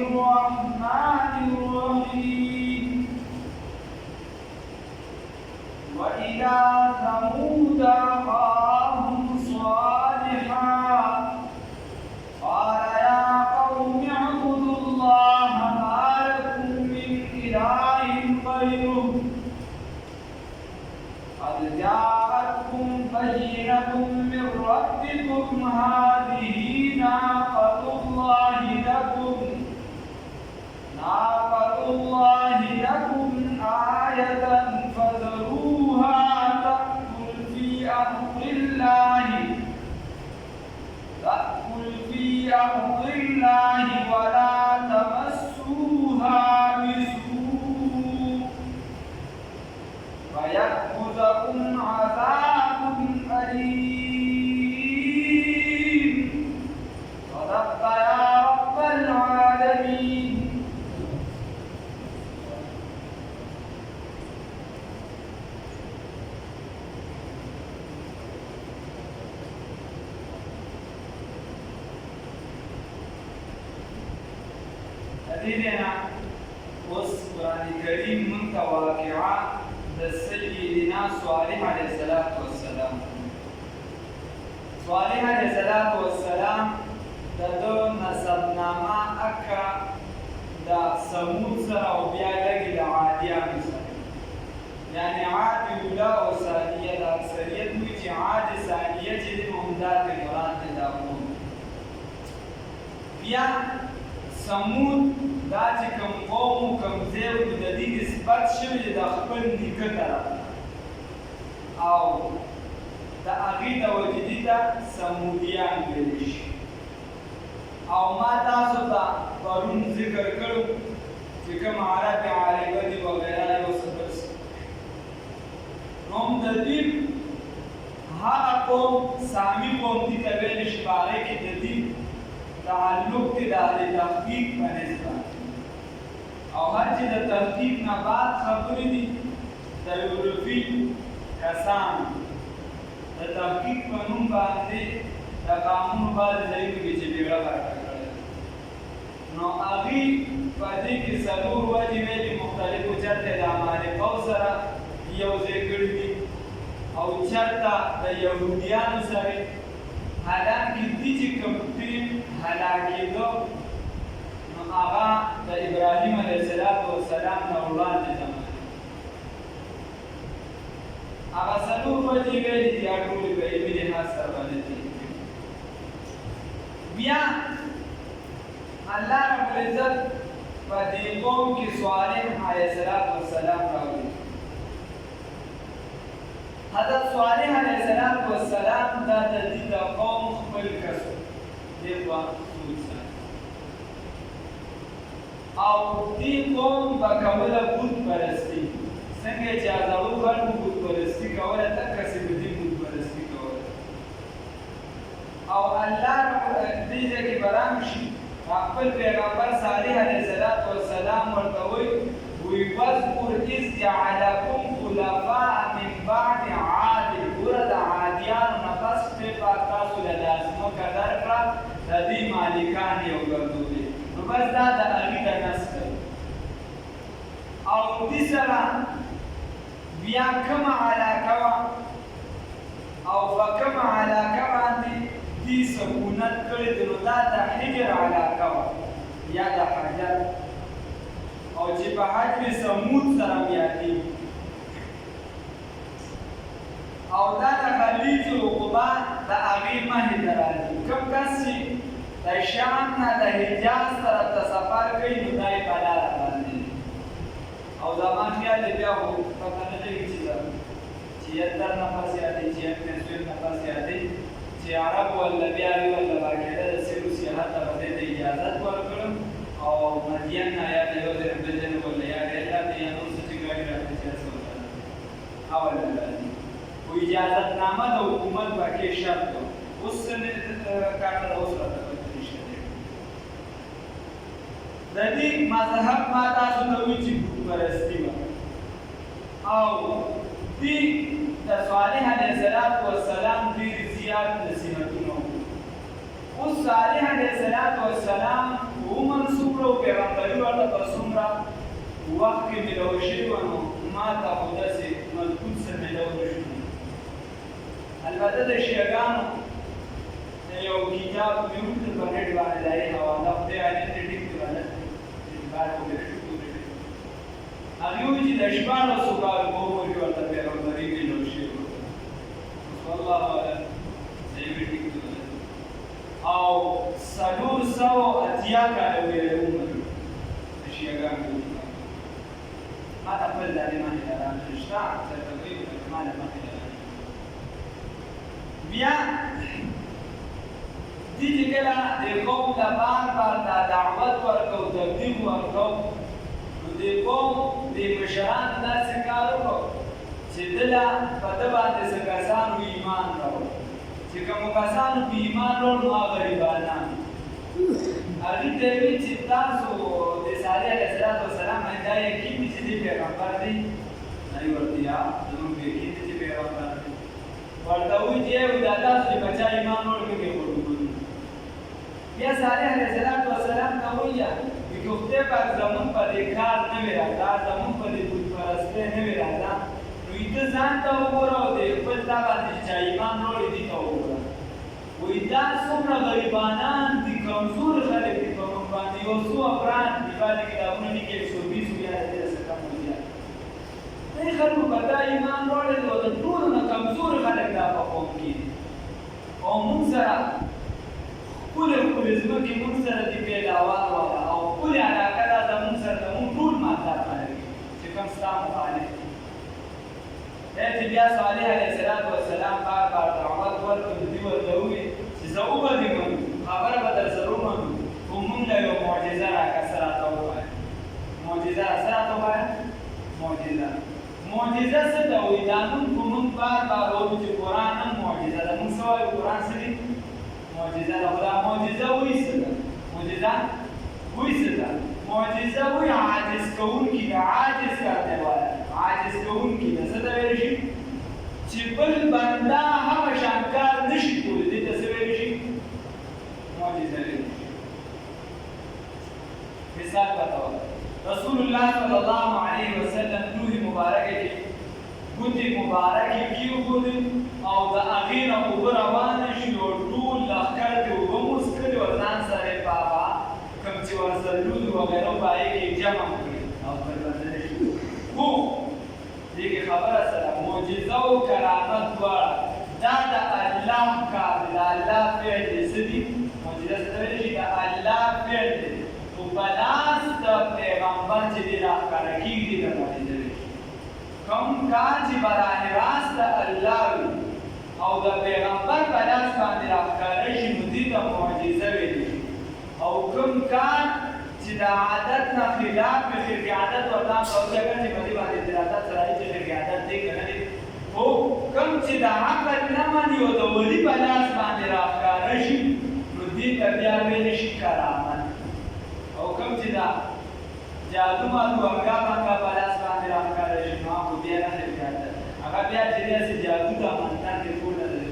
الرحمن الرحيم وإلى ثمود أخاهم صالحا قال يا قوم اعبدوا الله ما لكم من إله غيره قد جاءتكم بينة من ربكم هذه ناقة الله لكم آية فذروها تأكل في أرض الله ولا تمسوها بسوء فيأخذكم عذاب أليم صدقت يا رب العالمين. حديثنا قرآن الكريم من واقعات سيدنا صالح عليه الصلاة والسلام. صالح عليه الصلاة والسلام دو نسبنامه اکا دا ثمود سره او بیا لګي د عادیانو سره، یعنی عاد اوله او ثانیه د اکثریت وی چې عاد ثانیه چې د مهمدات مراد ده دا قوم. بیا ثمود دا چې کوم قوم کوم ځای د دې نسبت شوی د خپل نیکه طرف او د هغې د وجدي ته ثمودیان ویلی شي. او ما تاسو ته پرون ذکر کړو چې کوم عرب عاربه دي وغیره یو څه بس نو د دې هغه قوم سامي قوم دي ته ویلی شي، په هغې کې د دې تعلق دی د تحقیق په نسبت او هر چې د تحقیق نه بعد خبرې دي د یورپي کسان د تحقیق په نوم باندې د قانون بعضې ځایونو کې چې بېړه ورکړه کړې نو هغې په دې کې څلور وجې ویلې مختلفو چېرته د امریکاو سره یو ځای کړي دي او چېرته د یهودیانو سره حالانکې دې چې کوم هلاکېدو نو هغه د ابراهیم علیه السلام نه وړاندې زمانه هغه څلور وجې ویلې دي هغه ټولې په علمي لحاظ سره باندې دي. بیا الله رب العزت په دې قوم کې صالح علیه السلام راوړي. حضرت صالح علیه السلام دا د دې د قوم خپل کس دی په سود سره او دې قوم به کوله بت پرستي، څنګه چې زړو خلکو بت پرستي کوله دقسې به دې بت پرستي کوله. او الله دې ځای کې به راشي خپل پیغمبر صالح علیه السلام ورته وایي واذكر إذ جعلكم خلفاء من بعد عاد. ګوره د عادیانو نه پس پرې تاسو له ځمکه درکړه د دې مالکان یې وګرځولې، نو بس دا د هغې د نسل او دې سره بیا کومه علاقه وه او په کومه علاقه باندې دې سکونت کړی دی نو دا د حجر علاقه وه یا د حجر او چې په حجر ثمود سره یادېږي او دا د خلیج العقبه د هغې مخې ته راځي. کوم کس چې د شام نه د حجاز طرف ته سفر کوي نو دا یې په لاره باندې او زما خیال دی بیا خو پته نه لګي چې 76 نفر زیاتې 76 نفر زیاتې چې عرب ولا بیا وي ولا باقاعده د سیر و سیاحت ته به دې اجازت ورکړم او مدین نه یا د یو ځای بل ځای ولا یا ریاض یا نور څه چې ګاډي راځي چې څه اول راځي خو اجازتنامه د حکومت پکې شرط و. اوس کارته د اوس راته نشته د دې مذهب ما تاسو ته وایي چې بت پرستي وه او دې د صالح علیه السلام ډېر زیات نصیحتونه وکړو. اوس صالح علیه السلام ومنصوب کړو وخت کې ملو شوي نو ما ته خو داسې مضبوط څه ملو نه شو. البته د شیعهګانو یو کتاب مې وکړ په نېټ باندې د هغې حواله خدای عالم دې ټیک کړي باندې بار وګورئ هغې وایي چې د 1400 کالو په عمر کې ورته پیغمبري ملو شوي وه. والله اعلم صحیح مې ټیک کړي او 480 کاله ویلی عمر د شیعهګانو ما ته خپل د دې مخې لران شته درته وایي ما له مخې لران بیا دې چې کله د قوم ته بار بار دا دعوت ورکړو تبلیغ ورکړو نو د قوم د مشرانو داسې کار وکړو چې دله په ده باندې څه کسانو ایمان راوړ چې کومو کسانو په ایمان راوړ نو هغه غریبانان هغې ته یې ویل چې تاسو د صالح علیه السلام دا یقین دي چې دې پیغمبر دی هغې ورته یا زموږ یقین دی چې پیغمبر دی ورته وایي چې دا تاسو چې په چا ایمان راوړ کوم بیا صالح علیه السلام ته وایي چې خدای پاک زموږ په دې کار نه وي راځه زموږ په دې بتپرستۍ نه وي راځه نو ته ځان ته وګوره او د خپل تا باندې چې ایمان راوړي دې ته وګوره وایي دا څومره غریبانان دي کمزور خلک دي په موږ باندې یو څو افراد دي بعضې کتابونه لیکي 120 یا دېرش کم زیات دې خلکو په دا ایمان راوړی او د ټولو نه کمزور خلک دا په قوم کې دي او موږ سره ښکلې ځمکې موږ سره دي پیداوار واله او ښکلې علاقه دا زموږ سره زموږ ټول مالدار خلک دي چې کوم ستا مخالف دي چې بیا صالح علیه السلام بار بار دعوت ورکړو دوی ورته وویل چې زه به دې منو خبره به در سره ومنو خو موږ له یو معجزه راکړه څه راته ووایه معجزه څه راته ووایه معجزه څه ته وایي دا موږ خو موږ بار بار وایو چې قرآن هم معجزه ده موږ څه وایو قرآن څه دي معجزه ده خو دا معجزه وایي څه ده معجزه وایي عاجز کوونکي ده عاجز راته وایه عاجز کوونکي ده څه ته ویلی شي چې بل بنده هغه شان کار نه شي کولی دې ته څه ویلی شي معجزه ویلی شي مثال بتاوه رسول الله صلی الله علیه وسلم لوحې مبارکه کې ګوتې مبارکې کېښودې او د هغې نه اوبه روانې شوې او ټول لښکر کې اوبه موسکلې او ځان سره یې په هغه کوم چې ورسره لوښي وغیره په هغې کې جمع کړي او بربندلې شوې خو دې کې خبره سره معجزه او کرامت دواړه دا د الله کار دی د الله فعل دی څه دي معجزه څه ته ویلی شي د الله فعل دی خو په لاس د پیغمبر چې دی راښکاره کېږي د معجزه ویل شي کوم کار چې براه راست د الله وي او د پیغمبر په لاس باندې راښکاره شي نو دې ته معجزه ویلی شي او کوم کار چې د عادت نه خلاف وي خرقې عادت ورته هم کولی اګر چې په دې باندې اعتراضات سره راځي چې خرقې عادت دی که نه دی خو کوم چې د عقل نه مني او د ولي په لاس باندې راښکاره شي نو دې ته بیا ویلی شي کرامت او کوم چې د جادو مادو هغه باندې په لاس باندې راښکاره شي نو هغه بیا نه دی هغه بیا چې داسې جادو د منطق کې ټول نه لري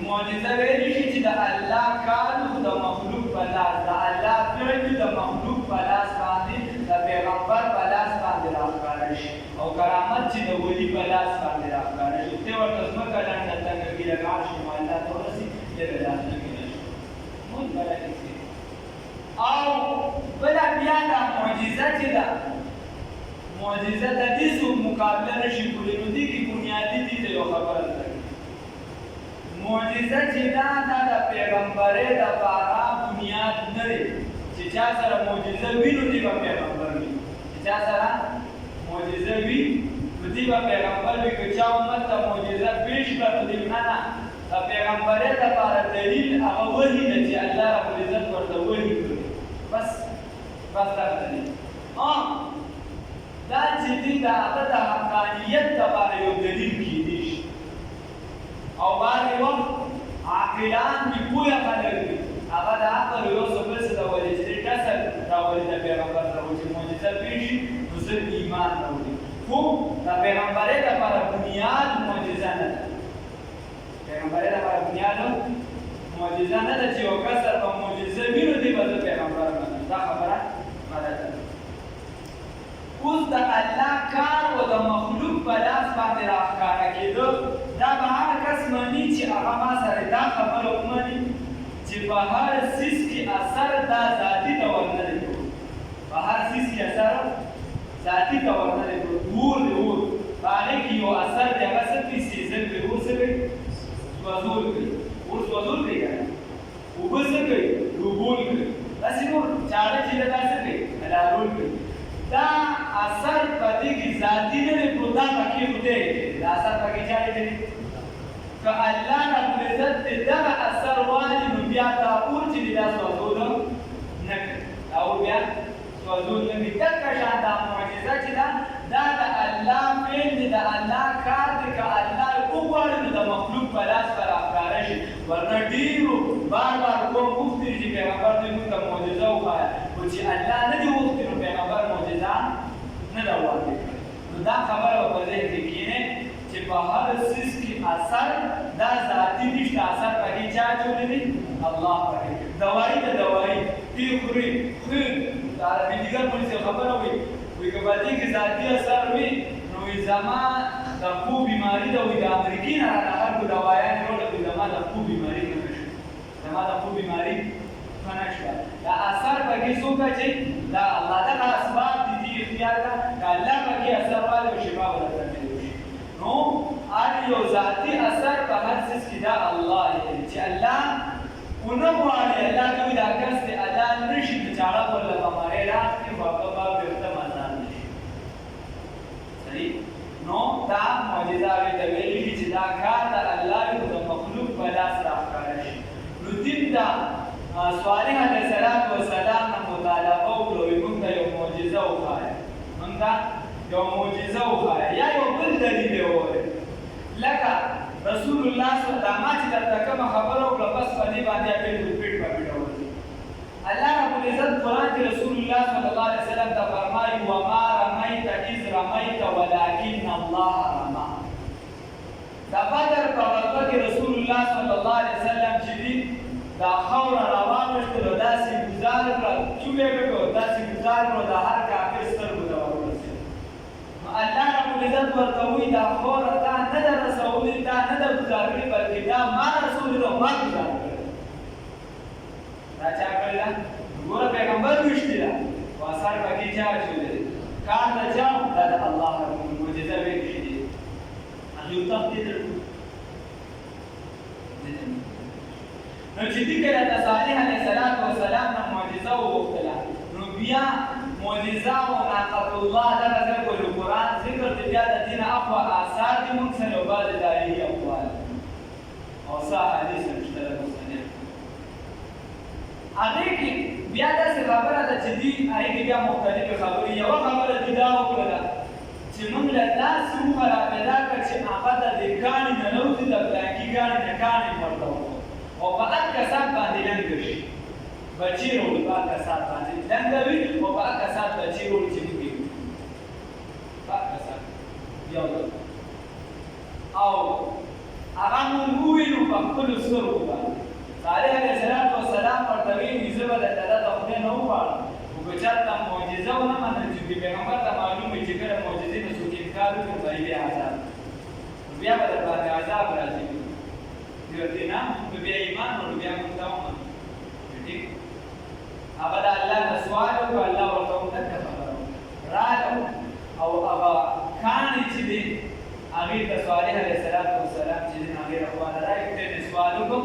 معجزه ویلی شي چې د الله کار د مخلوق په لاس د الله فعل د مخلوق په لاس باندې د پیغمبر په لاس باندې راښکاره شي او کرامت چې د ولي په لاس باندې راښکاره شي ته ورته ځمکه لنډه تنګه کې لګار شي نو الله ته ورسي دې به لاس نه کېدای شي مونږ بله کیسې او بله بیا دا معجزه چې ده معجزه د دې څوک مقابله نه شي کولی نو دې کې بنیادي دې ته یو خبره ده معجزه چې دا د پیغمبرۍ دپاره بنیاد نه دی چې چا سره معجزه وي نو دی به پیغمبر وي چې چا سره معجزه وي نو دی به پیغمبر وي که چا امت ته معجزه پیش کړه نو دی نه نه د پیغمبرۍ دپاره دلیل هغه وحي ده چې الله ربالعزت ورته وحي کړي بس دغه دلیل دا چې دی د هغه د حقانیت دپاره یو دلیل کیدی شي او بعضې وخت عاقلان دي پوهه خلک دي هغه د عقل یو څه بل څه راولي چې دې کسر راولي د پیغمبر راولي چې معجزه پېښ شي نو زه ایمان راولي خو د پیغمبرۍ دپاره بنیاد معجزه نه ده پیغمبرۍ دپاره بنیاد معجزه نه ده چې یو کسر به معجزه وي نو دی به زه پیغمبر منم دا خبره غلطه ده اوس د الله کار او د مخلوق په لاس باندې راښکاره کېده دا به هغه کس مني چې هغه ما سره دا خبره ومني چې په هر څیز کې اثر دا ذاتي ډول نه دی په هر څیز کې اثر ذاتي ډول نه دی اور دی اور په هغې کې یو اثر دی هغه څه کوي سیزل کوي اور څه کوي سوځول کوي اور سوځول کوي که نه اوبه څه کوي ډوبول کوي داسې نور چاړه چې ده دا څه کوي حلالول کوي دا اثر په دې کې ذاتي نه دی خو دا پکې خدای دی دا اثر پکې چا دی که الله ربالعزت د دغه اثر والي نو بیا دا اور چې دی دا سوځول نه کوي دا اور بیا سوځول نه کوي دغه شان دا معجزه چې ده دا د الله فعل دی د الله کار دی که الله وغواړي نو د مخلوق په لاس به راښکاره شي ورنه ډېرو بار بار کوم غوښتي چې پیغمبر دوی موږ ته معجزه وښایه خو چې الله نه دي غوښتي نو پیغمبر معجزه نه ده وړاندې کړې نو دا خبره به په ذهن کې کښېنې چې په هر څیز کې اثر دا ذاتي نشته اثر پکې چا جوړی دی الله پکې دوایي د دوایي تی خوري خون د عربي دیګر پولیسو خبره وي وایي که په دې کې ذاتي اثر وي نو وایي زما د خو بیماري ده وایي د امریکې نه راته خلکو دوایان راوړه وایي زما د خو بیماري ښه نه شوه زما د خو بیماري ښه نه شوه دا اثر پکې څوک چې دا الله دغه اسباب دي دي اختیار کړه که الله پکې اثر والی او شفا به درته ملي شي نو هر یو ذاتي اثر په هر څیز کې دا الله دی چې الله ونه غواړي الله دوی دا کس دی الله نه شي د چاړه پر له بیمارۍ رااخلي خو هغه به بېرته مزار نه شي صحیح نو دا معجزه هغې ته ویلي شي چې دا کار د الله وي خو د مخلوق په لاس راښکاره شي نو دین دا صالح علیه السلام نه مطالبه وکړه وایي موږ ته یو معجزه وښایه موږ ته یو معجزه وښایه یا یو بل دلیل یې ووایه لکه رسول الله صلی الله ما چې درته کومه خبره وکړه بس په دې باندې بیا پیټ په پیټ ورځي الله رب العزت قرآن کې رسول الله صلی الله علیه وسلم ته فرمایي وما رمیت اذ رمیت ولکن الله رمی د بدر په غزوه کې رسول الله صلی الله علیه وسلم چې دي دا خاوره راواغېستل او داسې ګزار کړه چوبې وکړه داسې ګزار کړه د هر کافر سترګو ته ورورسېد نو الله رب العزت ورته وایي دا خاوره تا نه ده رسولې تا نه ده ګزار کړې بلکې دا ما رسولې ده او ما ګزار کړې دا چا کړې ده ګوره پیغمبر ویشتې ده خو اثر پکې چا اچولی دی کار د چا دا د الله رب معجزه ویلې شي دي هغې یو تخت یې درکړو نو چې دې کله د صالح علیه السلام نه معجزه وغوښتله نو بیا معجزه او ناقة الله دغه ځای پورې قرآن ذکر دی بیا د دې نه اخوا آثار دي موږ سره یو بعضې تاریخي اقوال او څه احادیث هم شته د مستند هغې کې بیا داسې خبره ده چې دي هغې کې بیا مختلفې خبرې یوه خبره دې دا وکړله چې موږ له داسې روحه را پیدا کړه چې هغه د دې کاڼي نه نوځي د فلانکي کاڼي نه کاڼي ورته وکړو او په هر کسات باندې لنګه شي بچي راوړي په هر کسات باندې لنګه وي او په هر کسات بچي راوړي چې موږ یې په هر کسات یو ډول او هغه مونږ ووینو په خپلو سترګو باندې صالح علیه السلام ورته ویلي زه به درته دا د خدای نه وغواړم خو که چاته معجزه ونه منل چې پیغمبر ته معلوم وي چې کله معجزې نه څوک انکار وکړي به یې بیا عذاب نو بیا به در باندې عذاب راځي ورته نه نو بیا ایمان نو بیا موږ ته ومنو ټیک هغه د الله نه سوال وکړو الله ورته ورته خبره راغله او هغه کاڼي چې دي هغې ته صالح علیه السلام چې دي هغې رخواله راکړې ته سوال وکړو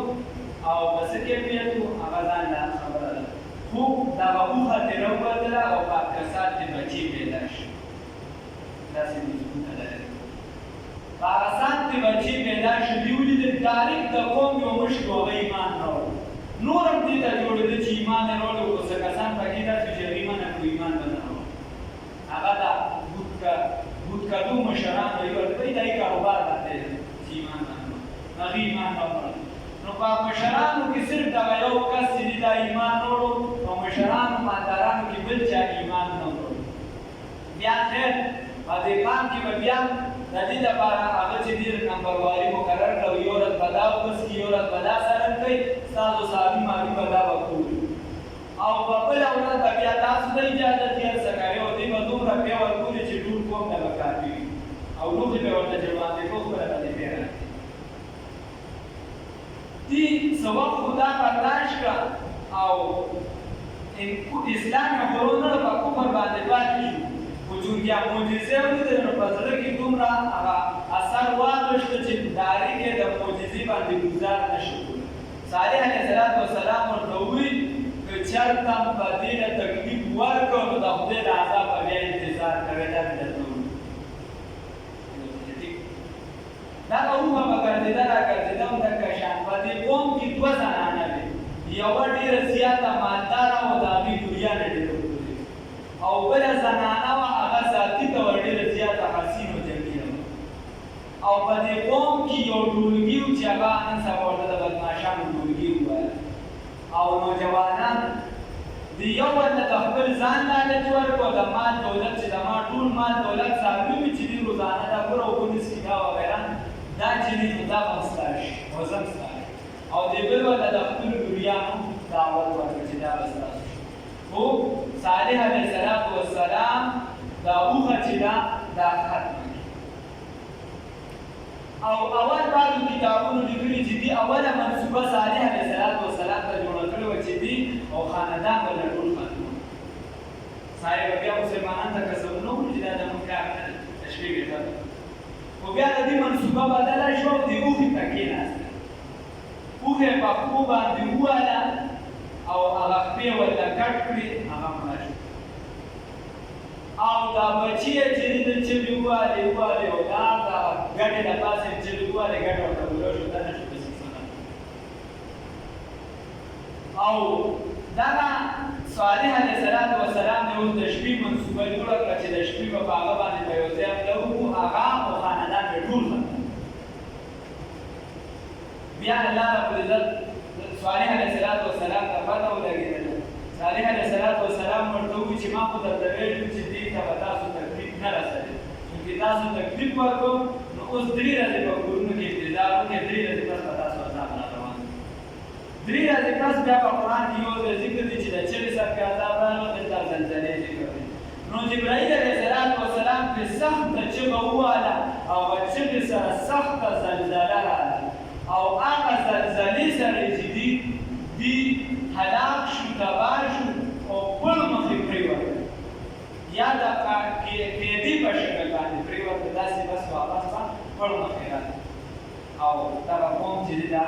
او په څه کیفیت و هغه ځان له خبره ده خو دغه اوښه ترې راووتله او په کسات کې بچي پیدا شي داسې مضبوطه لري په هغه سات کې بچي پیدا شي دوی ولیدل تاریخ د قوم یو مشر و هغه ایمان نه وړو نور هم دې ته جوړېده چې ایمان یې راوړی خو څه کسان پکې داسې چې هغې منع کړو ایمان به نه راوړي هغه د بوتکدو مشران دوی ورته وایي د هغې کاروبار باندې چې ایمان نه راوړي هغې ایمان راوړی نو په مشرانو کې صرف دغه یو کس چې دي دا ایمان نه وړو او مشرانو مالدارانو کې بل چا ایمان نه وړو بیا خیر په دې کام کې به بیا د دې لپاره هغه چې ډېر نمبرواري مقرر کړه یو ورځ به دا وبس کړي یو ورځ به دا سرن کوي ستاسو صحابي مالي به دا به کوي او په بله ورځ به بیا تاسو ته اجازت یې څه کوي او دوی به دومره دومره بیا ورکولې چې ټول قوم ته به کافي وي او لوښي به ورته جوړاندې کړو خپله به دې بیا راکړي دې څه وخت خو دا برداشت کړه او اسلام یې خورو نه په کفر باندې پاتې شو خو چونکې معجزې ولیدلې نو په زړه کې دومره هغه اثر واغېشته چې د هغې کې د معجزې باندې ګزار نه شو کولی صالح علیه السلام ورته وویل که چېرته په دې نه تکلیف ورکړو نو د خدای د عذاب به بیا انتظار کوې دا مې درته وویل دغه اوښه به ګرځېده راګرځېده همدغه شان په دې قوم کې دوه زنانه وې یوه ډېره زیاته مالداره او د هغې ګوریانې ډېره وکړلې او بله زنانه وه هغه ذاتي ته وه ډېره زیاته حسین و جمیله وه او په دې قوم کې یو ټولګي و چې هغه نن سبا ورته د بدماشانو ټولګي وویل او نوجوانان د یو بل ته د خپل ځان لالچ ورکړو د مال دولت چې د ما ټول مال دولت څاروي وي چې دې روزانه دا ګوره اوبه نیسکي دا وغیره دا چې دې نو دا به هم ستا شي وزن ستا شي او دې بل ورته د خپلو ګوریانو دعوت ورکړه چې دا به ستاسو شي خو صالح علیه السلام دا اوښه چې ده دا ختمه او اول بعضو کتابونو لیکلي چې دې اوله منصوبه صالح علیه السلام ته جوړه کړې وه چې دې او خاندان به له ټول ختم سړی به بیا مسلمانانو ته قسمونه وکړي چې دا زموږ کار نه دی تشبیه ګټل خو بیا د دې منصوبه بدله شوه او دې اوښې ته کېناسته اوښې په پښو باندې وواله او هغه خپې ورته کټ کړې هغه مړه شو او دا بچی یې چې دې چغې ووالې او دا ګټې د پاسه یې چغې ووالې ګټه ورته بوله شو دا نه شو پسې او دغه صالح علیه السلام د اوس د شپې منصوبه جوړه کړه چې د شپې به په هغه باندې به یو ځای حمله وکړو هغه او خاندان به ټول ختم بیا الله رب العزت صالح علیه السلام ته پته ولګېدله صالح علیه السلام ورته ووایي چې ما خو درته ویلي چې دې ته به تاسو تکلیف نه رسوي چونکې تاسو تکلیف ورکړو نو اوس 3 ورځې په کورونو کې انتظار وکړئ 3 ورځې پس به تاسو عذاب را روان 3 ورځې پس بیا په قرآن کې یو ځای ذکر دی چې د چغې سر کې عذاب راغلو دلته زلزلې ذکر دی نو جبرائیل علیه السلام پرې سخته چغه وواله او په چغې سره سخته زلزله راغله او هغه زلزلې سره چې دي هلاک شو تباه شو او بل مخې پرېوته یا د قیدي په شکل باندې پرېوته داسې بس واپس به بل مخې راغله او دغه قوم چې دی دا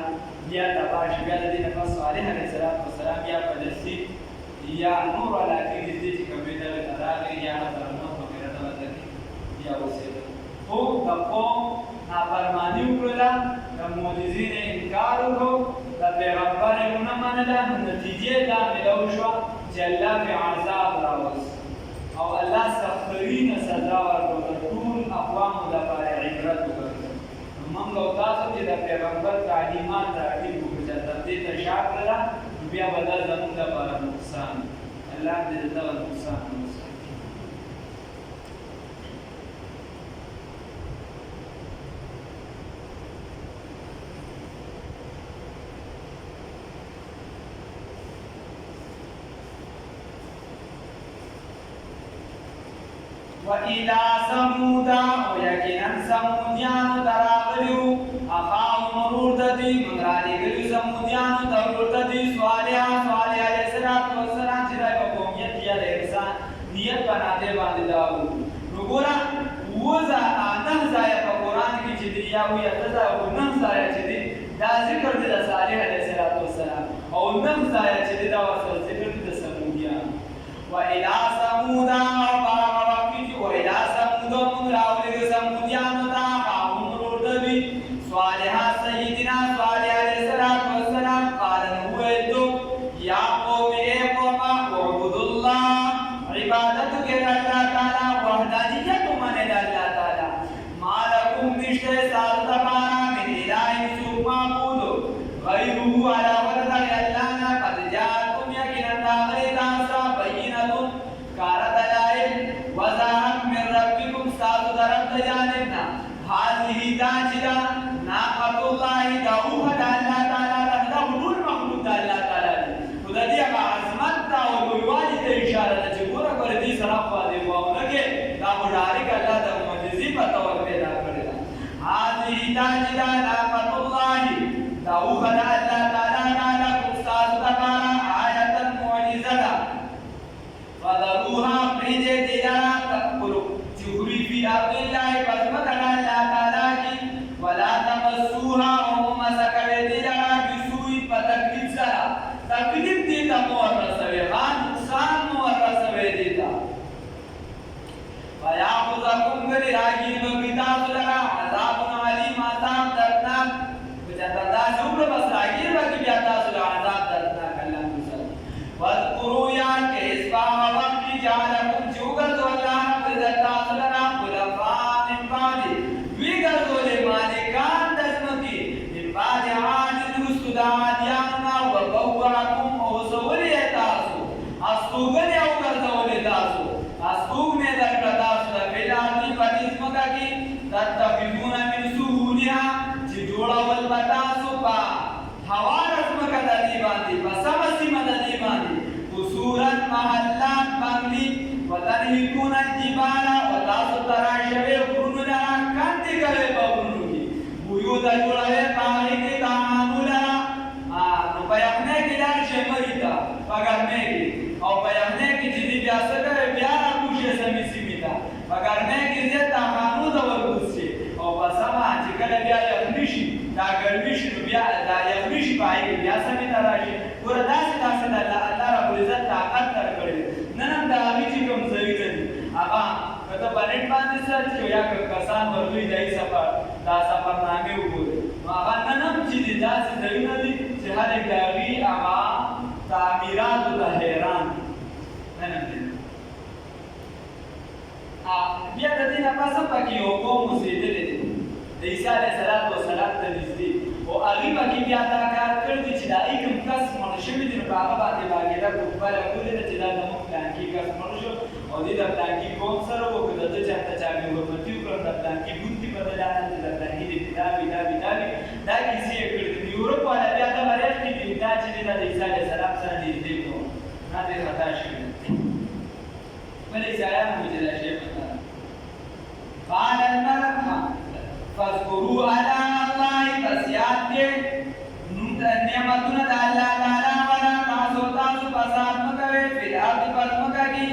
بیا تباه شو بیا د دې نه پس صالح علیه السلام یا فلسطین یا نور علاقې دې چې کومې دغې ته راغلې یا حضرتموت وغیره دغه ته بیا اوسېدل خو د قوم نافرماني وکړله د معجزې نه انکار وکړو د پیغمبر یې ونه منله نو نتیجې دا ملو شوه چې الله پرې عذاب راوست او الله سخترینه سزا ورکړو د ټول اقوامو لپاره عبرت وګرځوي نو موږ او تاسو چې د پیغمبر تعلیمات تعقیب وکړو چې دې ته شا کړله نو بیا به دا زموږ لپاره نقصان الله دې د دغه نقصان ونسي وإلى ثمود ويقينا ثموديان تراغلوا أخاهم روددي من رالغلوا ثموديان تروددي صالح عليه الصلاة والسلام چې دای په قومیت یا د انسان نیت بناده باندې داو نو ګوره وزا نه ځای په قرآن کې چې دی یا وي اتدا او نه ځای چې دی دا ذکر دی د صالح علیه السلام او نه ځای چې دی دا ورسره ذکر دی د ثمودیان وإلى ثمود وإلى ثمود من راولد ثموديان أخاهم روددي صالح سيدنا صالح عليه السلام قال نويت يا قوم اعبدوا الله عبادتك الله تعالى وحدانية من الله تعالى ما لكم نشته سالتبارا من إله سوء معبود غيره على ولد الله قد جاءتكم يقينا غير بينة كار دلائل وضاحت من ربكم ساتو درب جانبنا هذه داجلا ناقة الله دعوها دا الله تعالى دا حدود مخلوق دا الله تعالى خدا دی اگا عظمت دا و دویوالی دا اشارة دا چه گورا گوری دی سراف وادی واؤنگے وذروها پریدے دیلارا تکلو چہوری فی عبد اللہ پسمکنا اللہ تعالیٰ کی ولا تمسوها ومسکوے دیلارا بسوئی پتکلیف سرا تکلیف دیتا مورسوے خان نقصان مورسوے دیتا وَيَأْخُذَكُمْ بِرِرَاجِينَ وَقِتَاسُ لَرَا عَذَابٌ عَلِيمٌ عَذَاب دردناک بچتا داس اوپر بس راگیر وقت بیاتاسو عذاب دردناک اللہ مسلم وَاذْكُرُوا یاد کہ اس باہا وقت جعلکم چوگر دو اللہ بردتاسو لَرا خلفاء من بعد ویگر دولے مالکان دزمکی من بعد عاد رسد عادیاننا وَبَوَّعَكُمْ اوسولی تاسو استوگلی اوگر دولے تاسو استوگ میں در پرداسو دا فیلارنی پتیزمکا کی تتفیدون من سہولیا چی جوڑا والبتاسو پا حوار ازمکا دا دیباندی پسمسی مددی باندی قصورت محلات بانگلی وتنہیکون الجبالا وتاسو تراشوے قرن لرا کانتی کرے بغرنو کی بیوتا جوڑاوے پاہیتی تامانو لرا نو پیمنے کی لار شمریتا پگرنے کی او پیمنے کی جدی بیاسا کرے بیارا کوشے سمی سمیتا پگرنے کی زیتا خانو دور کسی او پسما چکل بیا یخنشی دا گرمیشی نو بیا دا یخنشی پائی بیا سمیتا راشی گورا داسی داسی دا اللہ رب العزت طاقت تر کرے ننم دا آمی چی کم زویتا دی آقا کتا بنیٹ باندی سر چو یا کسان بردوی دائی سفر دا سفر نامی ہو گورے آقا ننم چی دی داسی زویتا دی چی ہر ایک داغی آقا تعمیرات دا حیران ننم دی بیا د دې نه پس پکې یو قوم اوسېدلی دی د عیسی علیه السلام ته نږدې او هغې پکې بیا دا کار کړی دی چې د هغې کوم کس مړ شوي دي نو په هغه باندې باقاعده کتبه راغلې ده چې دا زموږ پلانکي کس مړ شو او دې د پلانکي قوم سره و که د ده چېرته چا بېحرمتي وکړل د پلانکي بوت دي په ده جانان چې د پلانکي دې دا کیسې یې کړي دي د یورپ والا بیا دغه ریښ کې دي دا چې دی دا د عیسی علیه السلام سره نږدې کړو دا ډېر خطا شوي بل عیسایان وو چې دا شی قال الملك فاذكروا على الله فسيات نعمتنا الله تعالى ولا تعصوا فساد مكوي في الارض فسمكي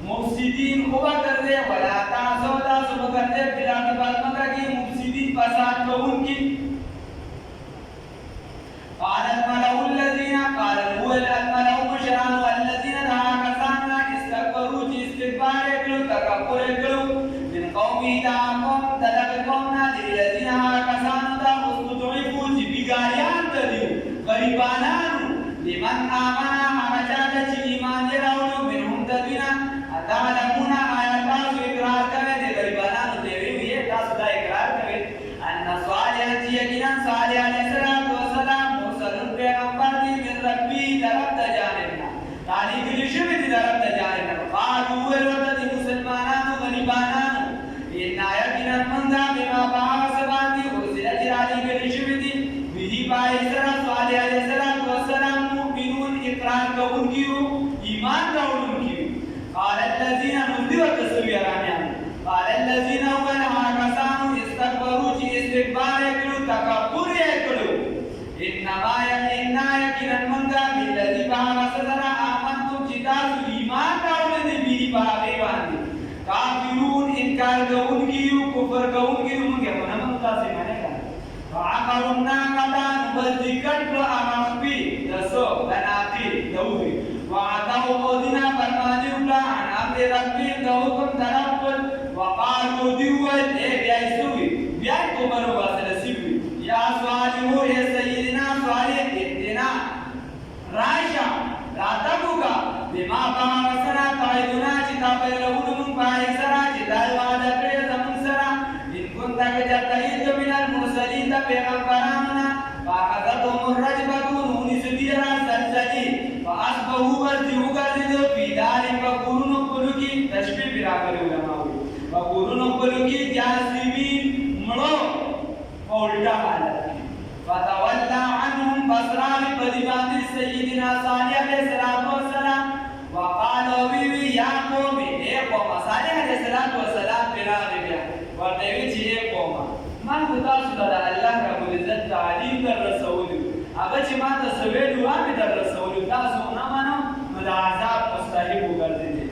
مفسدين هو کرتے ولا تعصوا مكرتے في الارض فسمكي مفسدين فساد كونكي قال الملأ الذين قال هو الملأ مشران الذين تهاكسانا استكبروا استكبار تكبر قومی دا قوم دلق قومنا للذین آکسانو دا مستضعفو چی بیگاریان دلیو غریبانانو لمن آمنا آمچاتا چی ایمان دی راولو منهم دلینا اتعلمونا آیا تاسو اقرار کوئے دے غریبانانو دیویو یہ تاسو دا اقرار کوئے ان صالح چی یقینا صالح علیہ السلام مرسلن پیغمبر دی من ربی طرف دا جانبنا تانی گلی شوی دی طرف دا جانبنا قالو الوطا دی مسلمانانو غریبانانو یقینا من دا بما باعث باندی ورسلت رالی گلی شوی دی ویدی پای سرا صالح علیہ السلام مؤمنون اقرار کون کیو ایمان راولون کیو قال الذین نزدی و تسوی رامیان قال الذین اولها کسانو استکبرو چی استکبار اکلو تکبر اکلو انما یقینا من دا بالذی باعث سرا آمنتم چی تاسو ایمان راولن دی بیدی پای باندی کافرون انکار کون کیو کفر کون کیو منگے منمتا سے مانے گا وعقرنا قدان بذکر کو امخبی دسو بناقی دوری وعداو قدنا فرمانی اکلا عن عبد ربی دوکم ترقل وقالو دیوال اے بیائی سوی بیائی کمرو باسل سیوی یا سوالیو اے سیدنا سوالی اکتنا راشا راتبو کا بما باعثنا قائدنا چتا پیرون من پای سرا چتا وعدہ کرے زمن سرا ان کنتا کہ جتہید من المرسلین دا پیغمبراننا فاخذتهم الرجبت نونی سدیرا زلزلی فاصبحوا وزدیو گرددو فی دار فقورن قلوکی تشبیح براغل علماء فقورن قلوکی جاسمین مڑو اولٹا حالت فتولى عنهم بصران بدبان سيدنا صالح عليه السلام وقال وی یا قوم اے قوم صالح علیہ السلام پیغام دیا ورته وی چې اے قوم ما تاسو ته الله رب العزت تعلیم در رسول هغه چې ما ته سوي دعا می در رسول تاسو نه مانو نو د عذاب مستحق وګرځئ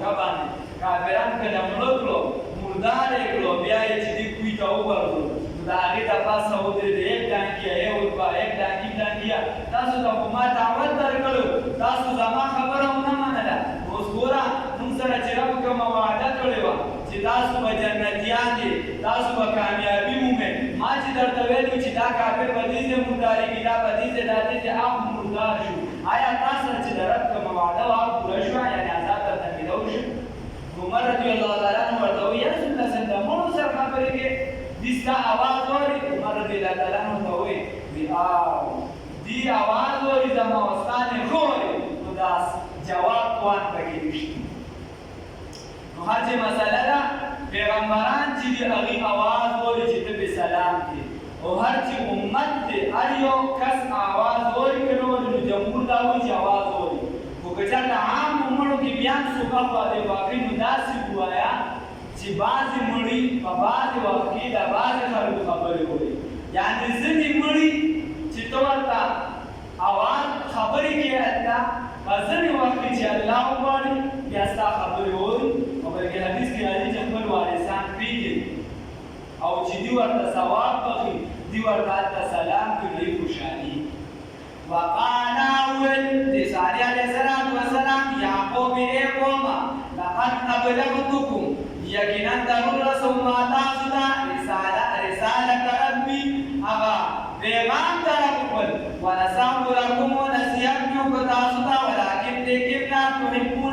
طریقه باندې کافران کله مړه کړو مردار یې کړو بیا یې چې دې کوی ته وغورځو نو د هغې د پاسه ودرېد یک ډانګیا یې ورکړه یک ډانګیا تاسو ته خو ما دعوت درکړو تاسو زما خبره ونه منله اوس ګوره موږ سره چې رب کومه وعده کړې وه چې تاسو به جنتیان دي تاسو به کامیابي مومئ ما چې درته ویلو چې دا کافر به دې ځای مردارېږي دا به دې ځای دا دې ځای هغه مردار شو آیا تا سره چې د رب کومه وعده وه هغه پوره شوه یعنې عذاب درته میلاو شو عمر رضی الله تعالی عنه ورته وایي یا رسول الله صلی الله مړو سره خبرې کوې دې ستا اواز اوري عمر رضی الله تعالی عنه ورته وایي دې اواز اوري زما استاد یې ښه اوري نو دا جواب توان پکې نشته نو هر چې مسله ده پیغمبران چې دي هغې اواز اوري چې ته به سلام کړې او هر چې امت دی هر یو کس اواز اوري که نه اوري نو جمهور دا وایي چې اواز اوري خو که چېرته عام مړو کې بیان صبح باندې واقع نو داسې ووایه چې بعضې مړي په بعضې وخت کې د بعضې خلکو خبرې اوري یعنې ځینې مړي چې ته ورته اواز خبرې کوې هلته په ځینې وخت کې چې الله وغواړي بیا ستا خبرې اوري او بلکې حدیث کې راځي چې خپل وارثان پرېږدي او چې دوی ورته ثواب بخي دوی ورته هلته سلام کوي دوی خوشحالي وقالا ویل د صالح علیه السلام یعقوب ای قومه لقد ابلغتکم یقینا درون رسول ما تاسو ته رسالت ربي هغه پیغام در خپل ونصحت لكم ونصیحت مې وکړه تاسو ته ولکن لیکن لا تحبون